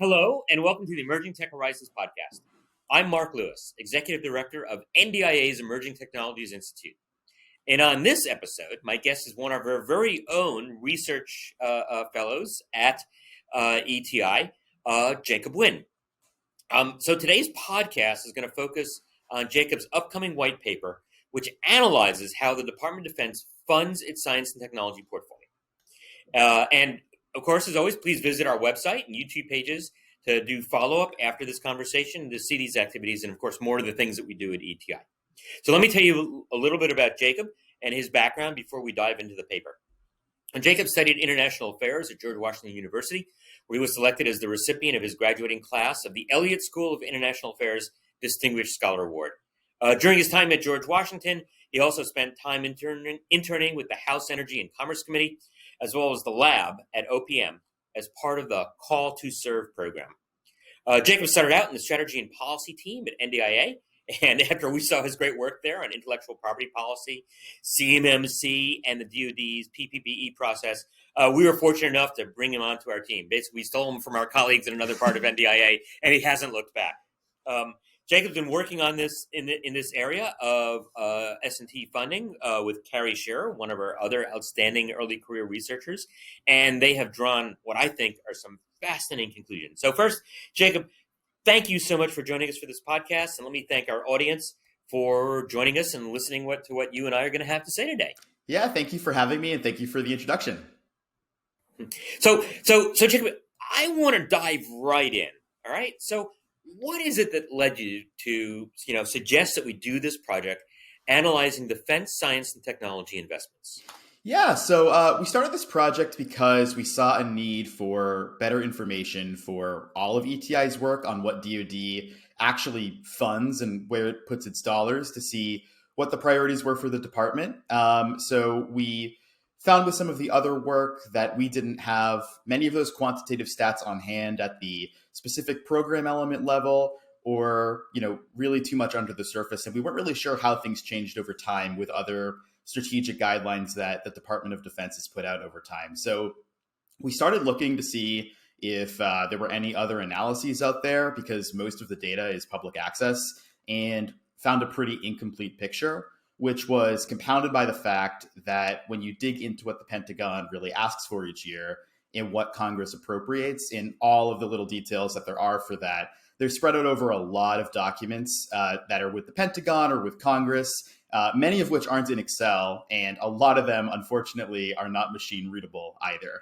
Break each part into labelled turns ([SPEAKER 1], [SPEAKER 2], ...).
[SPEAKER 1] Hello, and welcome to the Emerging Tech Horizons podcast. I'm Mark Lewis, Executive Director of NDIA's Emerging Technologies Institute. And on this episode, my guest is one of our very own research fellows at ETI, Jacob Winn. So today's podcast is going to focus on Jacob's upcoming white paper, which analyzes how the Department of Defense funds its science and technology portfolio. And of course, as always, please visit our website and YouTube pages to do follow-up after this conversation, to see these activities, and of course, more of the things that we do at ETI. So let me tell you a little bit about Jacob and his background before we dive into the paper. And Jacob studied international affairs at George Washington University, where he was selected as the recipient of his graduating class of the Elliott School of International Affairs Distinguished Scholar Award. During his time at George Washington, he also spent time interning with the House Energy and Commerce Committee, as well as the lab at OPM as part of the Call to Serve program. Jacob started out in the strategy and policy team at NDIA, and after we saw his great work there on intellectual property policy, CMMC, and the DoD's PPPE process, we were fortunate enough to bring him onto our team. Basically, we stole him from our colleagues in another part of NDIA, and he hasn't looked back. Jacob's been working on this in this area of S&T funding with Carrie Scherer, one of our other outstanding early career researchers, and they have drawn what I think are some fascinating conclusions. So first, Jacob, thank you so much for joining us for this podcast, and let me thank our audience for joining us and listening to what you and I are going to have to say today.
[SPEAKER 2] Yeah, thank you for having me, and thank you for the introduction.
[SPEAKER 1] So Jacob, I want to dive right in. All right, so what is it that led you to, suggest that we do this project analyzing defense, science, and technology investments?
[SPEAKER 2] Yeah, so we started this project because we saw a need for better information for all of ETI's work on what DoD actually funds and where it puts its dollars to see what the priorities were for the department. So we found with some of the other work that we didn't have many of those quantitative stats on hand at the specific program element level, or really too much under the surface. And we weren't really sure how things changed over time with other strategic guidelines that the Department of Defense has put out over time. So we started looking to see if there were any other analyses out there, because most of the data is public access, and found a pretty incomplete picture, which was compounded by the fact that when you dig into what the Pentagon really asks for each year and what Congress appropriates, in all of the little details that there are for that, they're spread out over a lot of documents that are with the Pentagon or with Congress, many of which aren't in Excel, and a lot of them, unfortunately, are not machine readable either.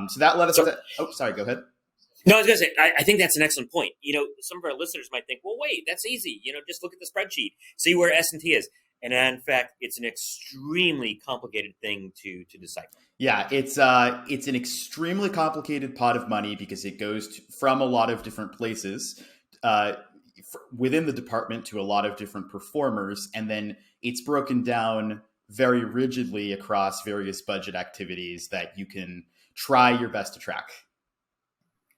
[SPEAKER 2] So that led us to... Oh, sorry, go ahead.
[SPEAKER 1] No, I was going to say, I think that's an excellent point. Some of our listeners might think, well, wait, that's easy. Just look at the spreadsheet, see where S&T is. And in fact, it's an extremely complicated thing to decipher.
[SPEAKER 2] Yeah, it's an extremely complicated pot of money because it goes from a lot of different places within the department to a lot of different performers. And then it's broken down very rigidly across various budget activities that you can try your best to track.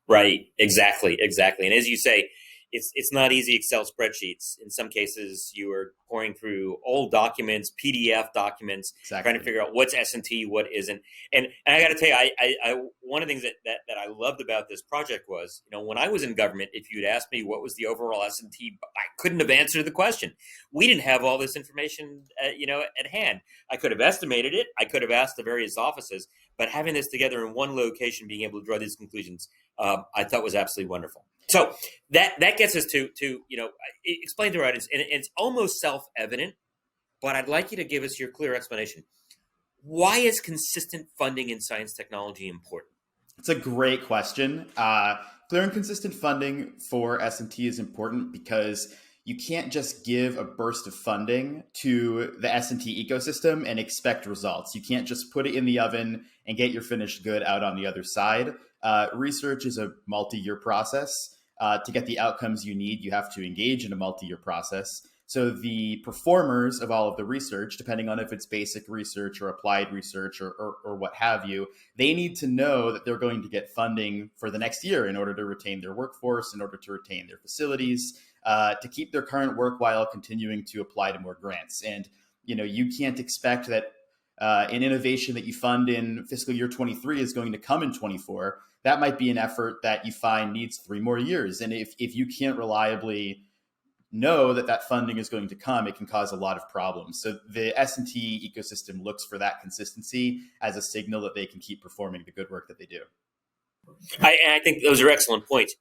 [SPEAKER 1] Right, exactly. And as you say, it's not easy Excel spreadsheets. In some cases, you are pouring through old documents, PDF documents, trying to figure out what's S&T, what isn't. And I got to tell you, I one of the things that I loved about this project was, when I was in government, if you'd asked me what was the overall S&T, I couldn't have answered the question. We didn't have all this information, at hand. I could have estimated it. I could have asked the various offices, but having this together in one location, being able to draw these conclusions, I thought was absolutely wonderful. So that gets us to explain to our audience, and it's almost self-evident, but I'd like you to give us your clear explanation. Why is consistent funding in science technology important?
[SPEAKER 2] It's a great question. Clear and consistent funding for S&T is important because you can't just give a burst of funding to the S&T ecosystem and expect results. You can't just put it in the oven and get your finished good out on the other side. Research is a multi-year process. To get the outcomes you need, you have to engage in a multi-year process. So the performers of all of the research, depending on if it's basic research or applied research or what have you, they need to know that they're going to get funding for the next year in order to retain their workforce, in order to retain their facilities, to keep their current work while continuing to apply to more grants. And you can't expect that an innovation that you fund in fiscal year 23 is going to come in 24. That might be an effort that you find needs 3 more years. And if you can't reliably know that funding is going to come, it can cause a lot of problems. So the S&T ecosystem looks for that consistency as a signal that they can keep performing the good work that they do.
[SPEAKER 1] I think those are excellent points.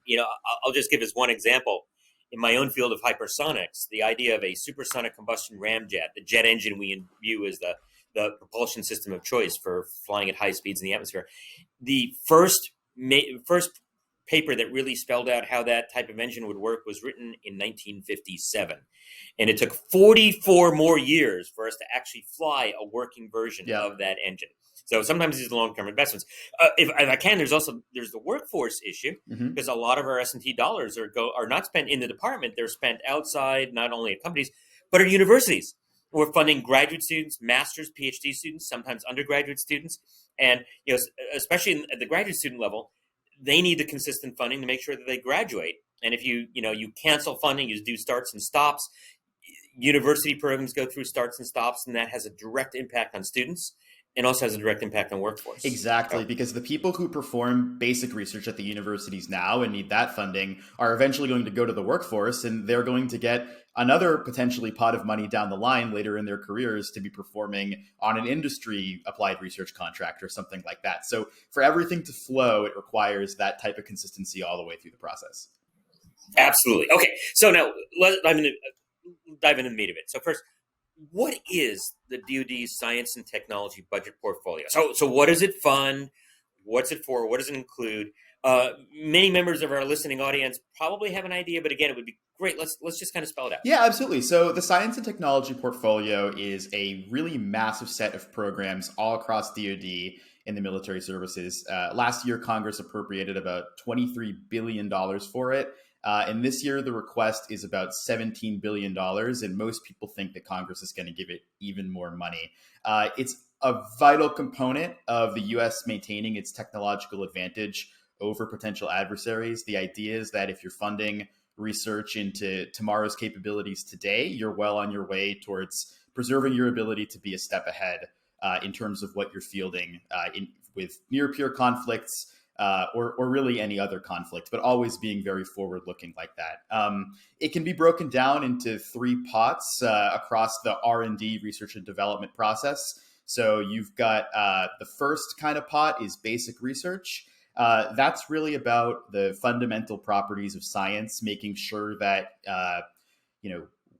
[SPEAKER 1] I'll just give as one example. In my own field of hypersonics, the idea of a supersonic combustion ramjet, the jet engine we view as the propulsion system of choice for flying at high speeds in the atmosphere. The first paper that really spelled out how that type of engine would work was written in 1957. And it took 44 more years for us to actually fly a working version of that engine. So sometimes these are long-term investments. If I can, there's the workforce issue, because a lot of our S&T dollars are not spent in the department. They're spent outside, not only at companies, but at universities. We're funding graduate students, master's, PhD students, sometimes undergraduate students. And especially at the graduate student level, they need the consistent funding to make sure that they graduate. And if you cancel funding, you do starts and stops. University programs go through starts and stops, and that has a direct impact on students and also has a direct impact on workforce.
[SPEAKER 2] Exactly, because the people who perform basic research at the universities now and need that funding are eventually going to go to the workforce, and they're going to get another potentially pot of money down the line later in their careers to be performing on an industry applied research contract or something like that. So for everything to flow, it requires that type of consistency all the way through the process.
[SPEAKER 1] Absolutely. Okay, so now let's dive into the meat of it. So first, what is the DoD's science and technology budget portfolio? So what does it fund? What's it for? What does it include? Many members of our listening audience probably have an idea, but again, it would be great. Let's just kind of spell it out.
[SPEAKER 2] Yeah, absolutely. So the science and technology portfolio is a really massive set of programs all across DoD in the military services. Last year, Congress appropriated about $23 billion for it. And this year, the request is about $17 billion. And most people think that Congress is going to give it even more money. It's a vital component of the U.S. maintaining its technological advantage over potential adversaries. The idea is that if you're funding research into tomorrow's capabilities today, you're well on your way towards preserving your ability to be a step ahead in terms of what you're fielding with near-peer conflicts, or really any other conflict, but always being very forward-looking like that. It can be broken down into 3 pots across the R&D, research and development process. So you've got the first kind of pot is basic research. That's really about the fundamental properties of science, making sure that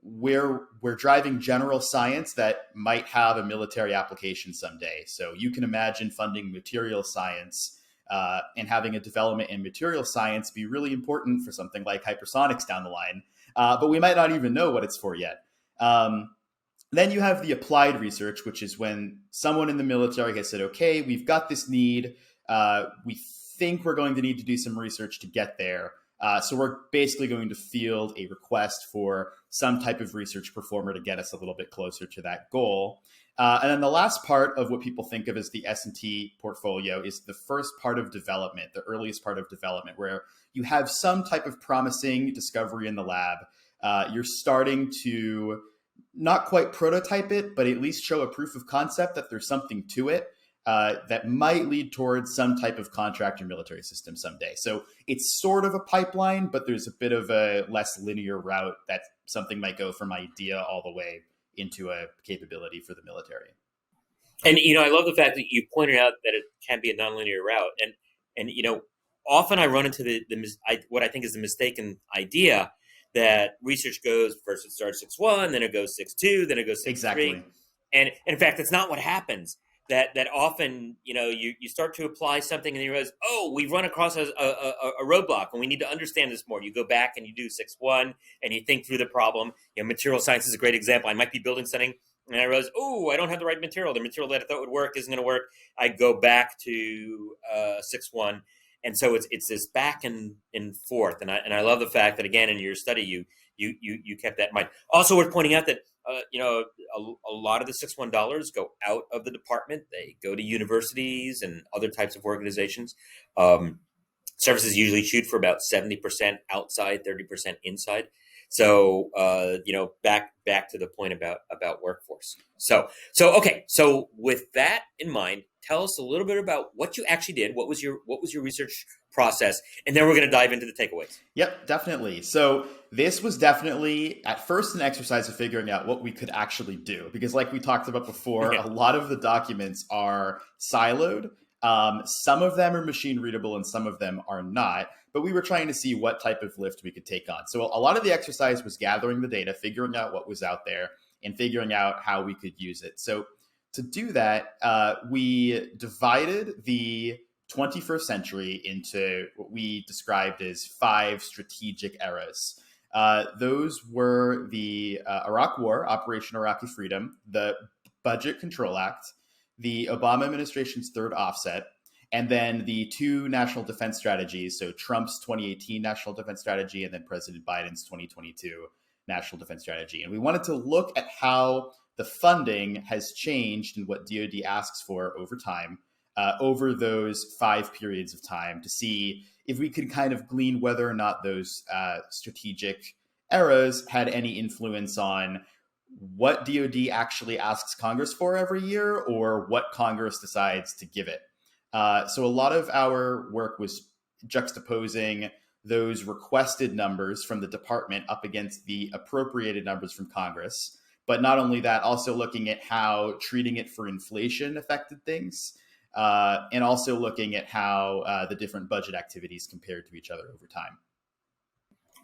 [SPEAKER 2] we're driving general science that might have a military application someday. So you can imagine funding material science and having a development in material science be really important for something like hypersonics down the line. But we might not even know what it's for yet. Then you have the applied research, which is when someone in the military has said, okay, we've got this need. We think we're going to need to do some research to get there. So we're basically going to field a request for some type of research performer to get us a little bit closer to that goal. And then the last part of what people think of as the S&T portfolio is the first part of development, the earliest part of development, where you have some type of promising discovery in the lab. You're starting to not quite prototype it, but at least show a proof of concept that there's something to it that might lead towards some type of contract or military system someday. So it's sort of a pipeline, but there's a bit of a less linear route that something might go from idea all the way into a capability for the military.
[SPEAKER 1] And, I love the fact that you pointed out that it can be a nonlinear route. And often I run into what I think is the mistaken idea that research goes first it starts 6.1, then it goes 6.2, then it goes 6.3.
[SPEAKER 2] Exactly.
[SPEAKER 1] And in fact, that's not what happens. That often, you start to apply something and you realize, oh, we've run across a roadblock and we need to understand this more. You go back and you do 6.1 and you think through the problem. Material science is a great example. I might be building something and I realize, oh, I don't have the right material. The material that I thought would work isn't going to work. I go back to 6.1. And so it's this back and forth. And I love the fact that, again, in your study, you kept that in mind. Also worth pointing out that, a lot of the 6.1 dollars go out of the department. They go to universities and other types of organizations. Services usually shoot for about 70% outside, 30% inside. So back to the point about workforce. So okay. So with that in mind, tell us a little bit about what you actually did. What was your research process, and then we're going to dive into the takeaways.
[SPEAKER 2] Yep, definitely. So this was definitely at first an exercise of figuring out what we could actually do, because like we talked about before, a lot of the documents are siloed. Some of them are machine readable and some of them are not. But we were trying to see what type of lift we could take on. So a lot of the exercise was gathering the data, figuring out what was out there, and figuring out how we could use it. So to do that, we divided the 21st century into what we described as 5 strategic eras. Those were the Iraq War, Operation Iraqi Freedom, the Budget Control Act, the Obama administration's third offset, and then the 2 national defense strategies, so Trump's 2018 national defense strategy and then President Biden's 2022 national defense strategy. And we wanted to look at how the funding has changed and what DoD asks for over time, over those 5 periods of time, to see if we could kind of glean whether or not those strategic eras had any influence on what DoD actually asks Congress for every year or what Congress decides to give it. So a lot of our work was juxtaposing those requested numbers from the department up against the appropriated numbers from Congress. But not only that, also looking at how treating it for inflation affected things, and also looking at how the different budget activities compared to each other over time.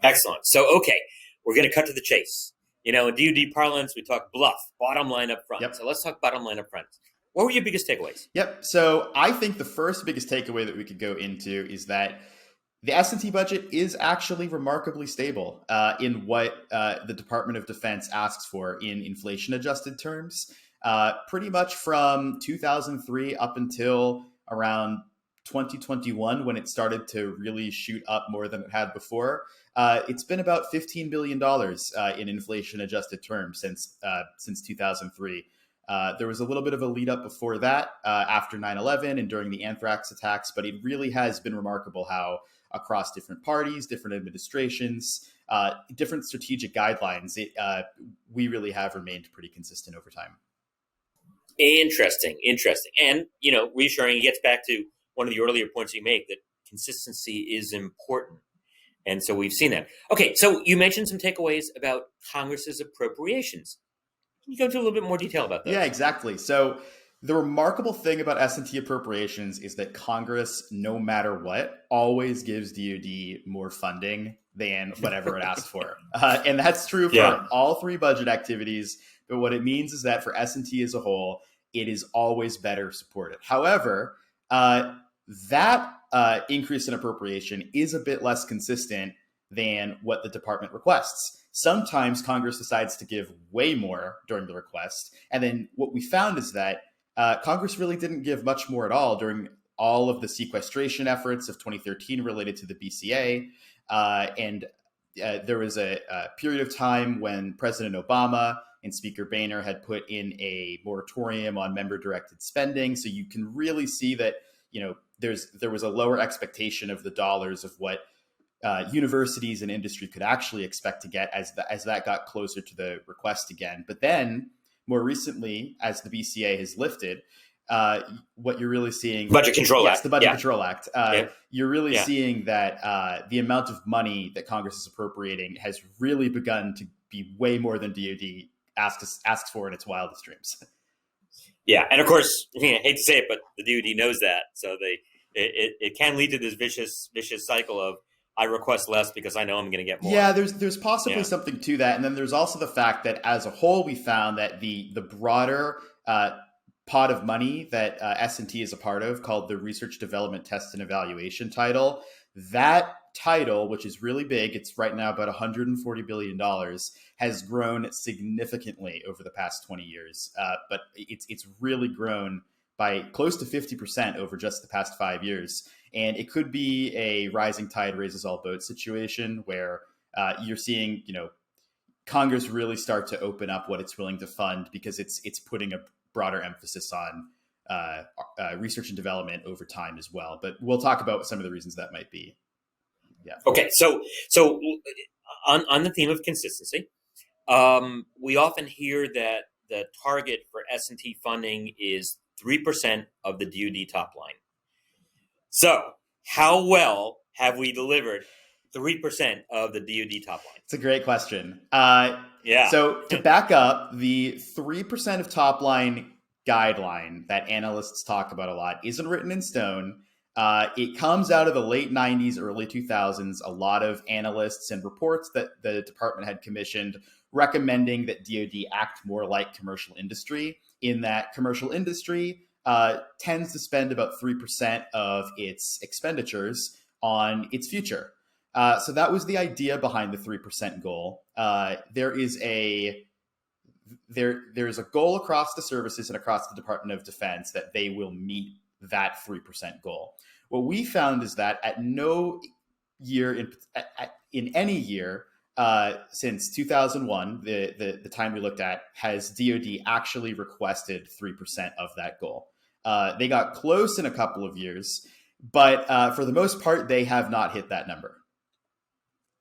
[SPEAKER 1] Excellent. So, okay, we're going to cut to the chase. In DoD parlance, we talk bluff, bottom line up front. Yep. So let's talk bottom line up front. What were your biggest takeaways?
[SPEAKER 2] Yep. So I think the first biggest takeaway that we could go into is that the S&T budget is actually remarkably stable in what the Department of Defense asks for in inflation-adjusted terms. Pretty much from 2003 up until around 2021, when it started to really shoot up more than it had before, it's been about $15 billion in inflation-adjusted terms since 2003. There was a little bit of a lead up before that, after 9/11 and during the anthrax attacks, but it really has been remarkable how across different parties, different administrations, different strategic guidelines, we really have remained pretty consistent over time.
[SPEAKER 1] Interesting. And, reassuring, it gets back to one of the earlier points you make, that consistency is important. And so we've seen that. Okay, so you mentioned some takeaways about Congress's appropriations. Can you go into a little bit more detail about that?
[SPEAKER 2] Yeah, exactly. So the remarkable thing about S&T appropriations is that Congress, no matter what, always gives DoD more funding than whatever it asks for. And that's true for all 3 budget activities. But what it means is that for S&T as a whole, it is always better supported. However, that increase in appropriation is a bit less consistent than what the department requests. Sometimes Congress decides to give way more during the request. And then what we found is that Congress really didn't give much more at all during all of the sequestration efforts of 2013 related to the BCA. And there was a period of time when President Obama and Speaker Boehner had put in a moratorium on member-directed spending. So you can really see that, there was a lower expectation of the dollars of what universities and industry could actually expect to get as that got closer to the request again. But then more recently, as the BCA has lifted, what you're really seeing—
[SPEAKER 1] Budget Control Act.
[SPEAKER 2] The Budget Control Act. You're really seeing that the amount of money that Congress is appropriating has really begun to be way more than DoD asks for in its wildest dreams.
[SPEAKER 1] Yeah, and of course, I hate to say it, but the DoD knows that, so it can lead to this vicious cycle of, I request less because I know I'm going to get more.
[SPEAKER 2] Yeah, there's possibly something to that, and then there's also the fact that as a whole, we found that the broader pot of money that S&T is a part of, called the Research Development Test and Evaluation title, that title, which is really big, it's right now about $140 billion, has grown significantly over the past 20 years. But it's really grown by close to 50% over just the past 5 years. And it could be a rising tide raises all boats situation where you're seeing, Congress really start to open up what it's willing to fund, because it's putting a broader emphasis on research and development over time as well. But we'll talk about some of the reasons that might be. Yeah.
[SPEAKER 1] Okay. So on the theme of consistency, we often hear that the target for S&T funding is 3% of the DoD top line. So, how well have we delivered 3% of the DoD top line?
[SPEAKER 2] It's a great question.
[SPEAKER 1] Yeah.
[SPEAKER 2] So to back up, the 3% of top line guideline that analysts talk about a lot isn't written in stone. It comes out of the late 90s, early 2000s. A lot of analysts and reports that the department had commissioned recommending that DoD act more like commercial industry, in that commercial industry tends to spend about 3% of its expenditures on its future. So that was the idea behind the 3% goal. There's a goal across the services and across the Department of Defense that they will meet that 3% goal. What we found is that at no year in any year since 2001, the time we looked at, has DoD actually requested 3% of that goal. They got close in a couple of years, but for the most part, they have not hit that number.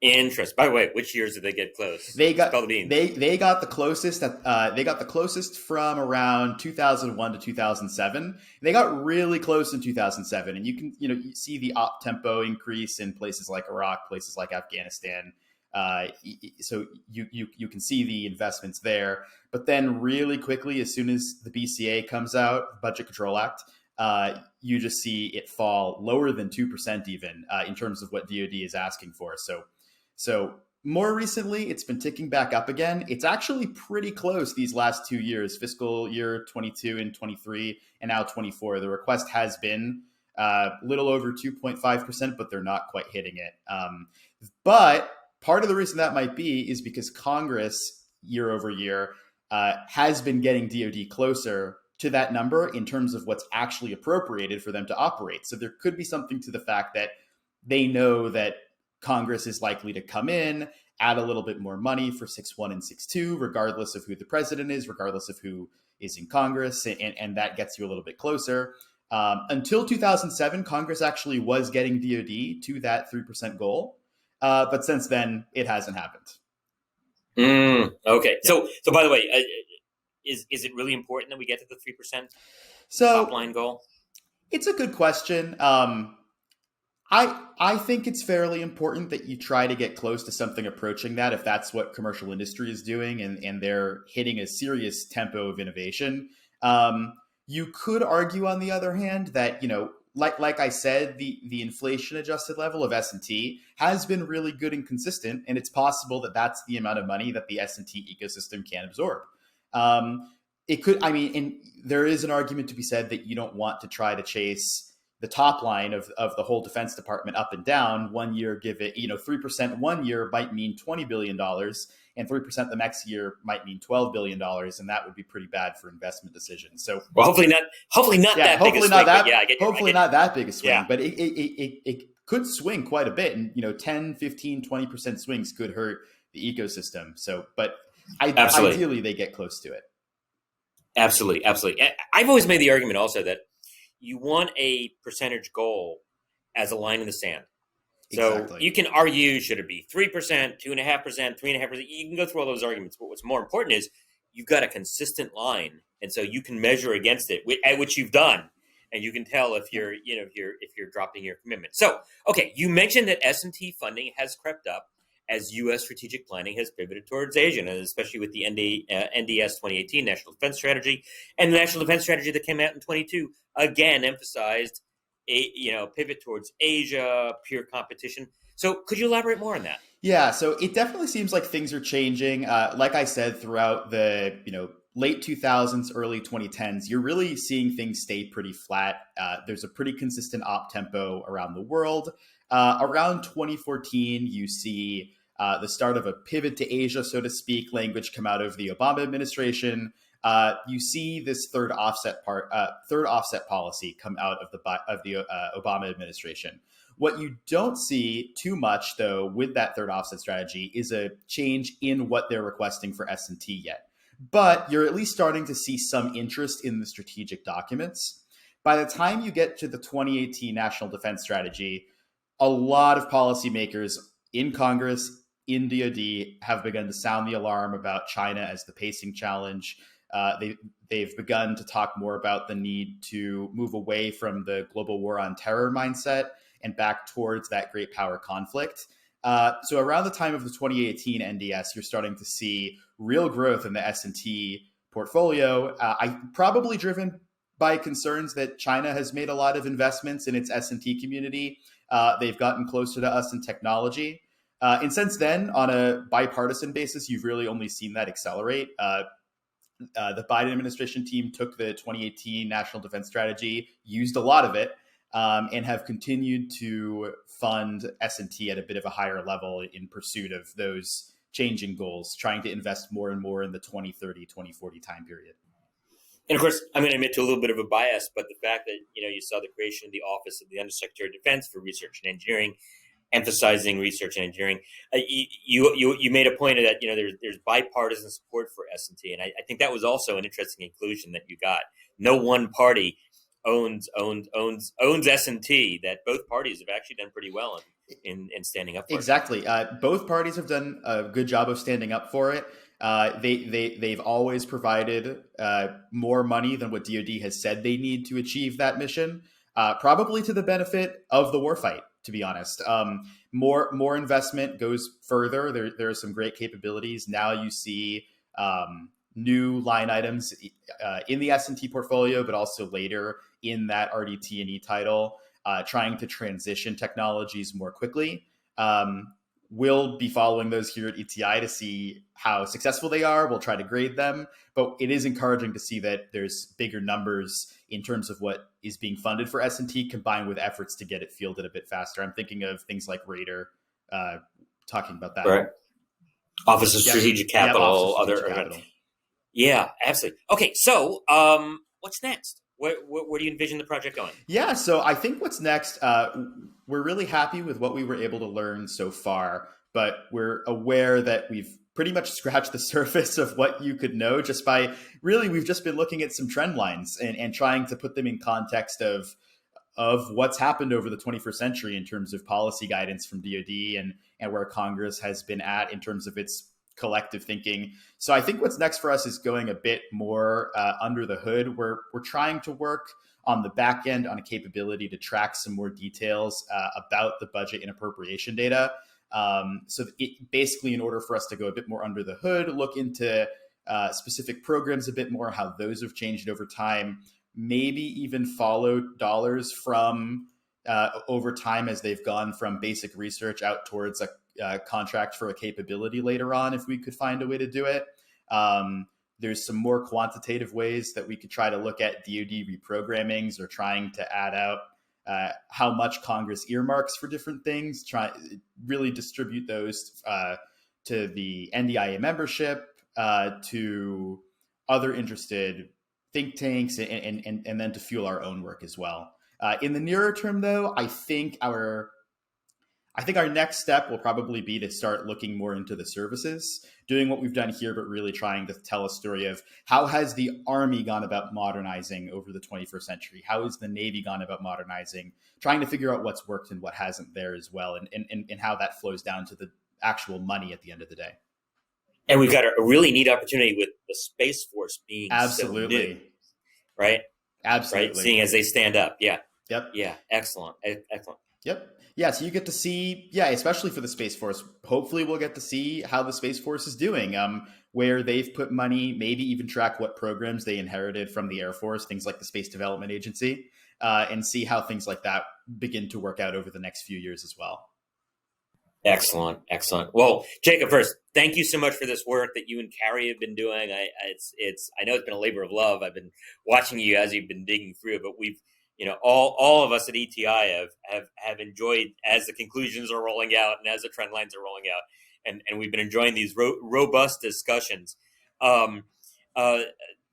[SPEAKER 1] Interest. By the way, which years did they get close?
[SPEAKER 2] They got the closest. They got the closest from around 2001 to 2007. They got really close in 2007, and you see the op tempo increase in places like Iraq, places like Afghanistan. So you can see the investments there. But then really quickly, as soon as the BCA comes out, Budget Control Act, you just see it fall lower than 2% even in terms of what DoD is asking for. So more recently, it's been ticking back up again. It's actually pretty close these last 2 years, fiscal year 22 and 23, and now 24. The request has been a little over 2.5%, but they're not quite hitting it. But part of the reason that might be is because Congress, year over year, has been getting DoD closer to that number in terms of what's actually appropriated for them to operate. So there could be something to the fact that they know that Congress is likely to come in, add a little bit more money for 6-1 and 6-2, regardless of who the president is, regardless of who is in Congress, and that gets you a little bit closer. Until 2007, Congress actually was getting DoD to that 3% goal, but since then, it hasn't happened.
[SPEAKER 1] Okay. Yeah. So by the way, is it really important that we get to the 3% top line goal?
[SPEAKER 2] It's a good question. I think it's fairly important that you try to get close to something approaching that, if that's what commercial industry is doing and they're hitting a serious tempo of innovation. You could argue, on the other hand, that, like I said, the inflation adjusted level of S&T has been really good and consistent, and it's possible that that's the amount of money that the S&T ecosystem can absorb. It could, and there is an argument to be said that you don't want to try to chase the top line of the whole Defense Department up and down. 1 year, give it, 3% 1 year might mean $20 billion, and 3% the next year might mean $12 billion, and that would be pretty bad for investment decisions. So,
[SPEAKER 1] well, hopefully not that big a swing.
[SPEAKER 2] Hopefully not that big a swing, but it could swing quite a bit, and 10, 15, 20% swings could hurt the ecosystem. So, but ideally they get close to it.
[SPEAKER 1] Absolutely. I've always made the argument also that you want a percentage goal as a line in the sand. So exactly. You can argue, should it be 3%, 2.5%, 3.5%? You can go through all those arguments. But what's more important is you've got a consistent line, and so you can measure against it, which you've done, and you can tell if you're dropping your commitment. So, okay, you mentioned that S&T funding has crept up as U.S. strategic planning has pivoted towards Asia, and especially with the NDS 2018 National Defense Strategy, and the National Defense Strategy that came out in 22 again emphasized pivot towards Asia, peer competition. So could you elaborate more on that?
[SPEAKER 2] Yeah, so it definitely seems like things are changing. Like I said, throughout the late 2000s, early 2010s, you're really seeing things stay pretty flat. There's a pretty consistent op tempo around the world. Around 2014, you see the start of a pivot to Asia, so to speak, language come out of the Obama administration. You see this third offset policy come out of the Obama administration. What you don't see too much, though, with that third offset strategy is a change in what they're requesting for S&T yet. But you're at least starting to see some interest in the strategic documents. By the time you get to the 2018 National Defense Strategy, a lot of policymakers in Congress, in DoD have begun to sound the alarm about China as the pacing challenge. They've begun to talk more about the need to move away from the global war on terror mindset and back towards that great power conflict. So around the time of the 2018 NDS, you're starting to see real growth in the S&T portfolio. Probably driven by concerns that China has made a lot of investments in its S&T community. They've gotten closer to us in technology. And since then, on a bipartisan basis, you've really only seen that accelerate. The Biden administration team took the 2018 National Defense Strategy, used a lot of it, and have continued to fund S&T at a bit of a higher level in pursuit of those changing goals, trying to invest more and more in the 2030, 2040 time period.
[SPEAKER 1] And of course, I'm going to admit to a little bit of a bias, but the fact that, you saw the creation of the Office of the Undersecretary of Defense for Research and Engineering, emphasizing research and engineering, you made a point of that. There's bipartisan support for S&T, and I think that was also an interesting inclusion that you got. No one party owns S&T. That both parties have actually done pretty well in standing up for
[SPEAKER 2] exactly. It. Both parties have done a good job of standing up for it. They've always provided more money than what DoD has said they need to achieve that mission, probably to the benefit of the warfight, to be honest. More investment goes further. There are some great capabilities. Now you see new line items in the S&T portfolio, but also later in that RDT&E title, trying to transition technologies more quickly. We'll be following those here at ETI to see how successful they are. We'll try to grade them, but it is encouraging to see that there's bigger numbers in terms of what is being funded for S&T combined with efforts to get it fielded a bit faster. I'm thinking of things like Raider, talking about that.
[SPEAKER 1] Right. Office of Strategic Capital,
[SPEAKER 2] Capital.
[SPEAKER 1] Yeah, absolutely. Okay, so what's next? Where do you envision the project going?
[SPEAKER 2] Yeah, so I think what's next, we're really happy with what we were able to learn so far, but we're aware that we've pretty much scratched the surface of what you could know just by we've just been looking at some trend lines and trying to put them in context of what's happened over the 21st century in terms of policy guidance from DoD and where Congress has been at in terms of its collective thinking. So I think what's next for us is going a bit more under the hood. We're trying to work on the back end on a capability to track some more details about the budget and appropriation data. So basically, in order for us to go a bit more under the hood, look into specific programs a bit more, how those have changed over time, maybe even follow dollars from over time as they've gone from basic research out towards a contract for a capability later on, if we could find a way to do it. There's some more quantitative ways that we could try to look at DoD reprogrammings or trying to add out how much Congress earmarks for different things, really distribute those to the NDIA membership, to other interested think tanks, and then to fuel our own work as well. In the nearer term, though, I think our next step will probably be to start looking more into the services, doing what we've done here, but really trying to tell a story of how has the Army gone about modernizing over the 21st century? How has the Navy gone about modernizing? Trying to figure out what's worked and what hasn't there as well, and how that flows down to the actual money at the end of the day.
[SPEAKER 1] And we've got a really neat opportunity with the Space Force being
[SPEAKER 2] absolutely
[SPEAKER 1] so new, right?
[SPEAKER 2] Absolutely.
[SPEAKER 1] Right? Seeing as they stand up. Yeah.
[SPEAKER 2] Yep.
[SPEAKER 1] Yeah. Excellent.
[SPEAKER 2] Yep. Yeah, so you get to see, especially for the Space Force, hopefully we'll get to see how the Space Force is doing, where they've put money, maybe even track what programs they inherited from the Air Force, things like the Space Development Agency, and see how things like that begin to work out over the next few years as well.
[SPEAKER 1] Excellent. Well, Jacob, first, thank you so much for this work that you and Carrie have been doing. I know it's been a labor of love. I've been watching you as you've been digging through it, but we've all of us at ETI have enjoyed as the conclusions are rolling out and as the trend lines are rolling out, and we've been enjoying these robust discussions.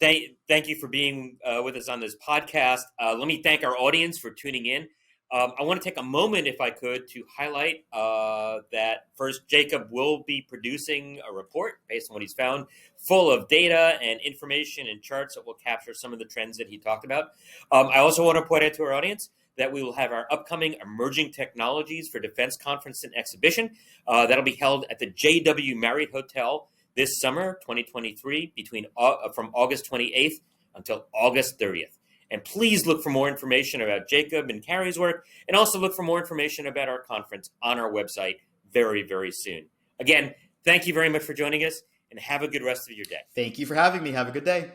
[SPEAKER 1] Thank you for being with us on this podcast. Let me thank our audience for tuning in. I want to take a moment, if I could, to highlight that first, Jacob will be producing a report based on what he's found, full of data and information and charts that will capture some of the trends that he talked about. I also want to point out to our audience that we will have our upcoming Emerging Technologies for Defense Conference and Exhibition. That'll be held at the JW Marriott Hotel this summer, 2023, from August 28th until August 30th. And please look for more information about Jacob and Carrie's work, and also look for more information about our conference on our website very, very soon. Again, thank you very much for joining us, and have a good rest of your day.
[SPEAKER 2] Thank you for having me. Have a good day.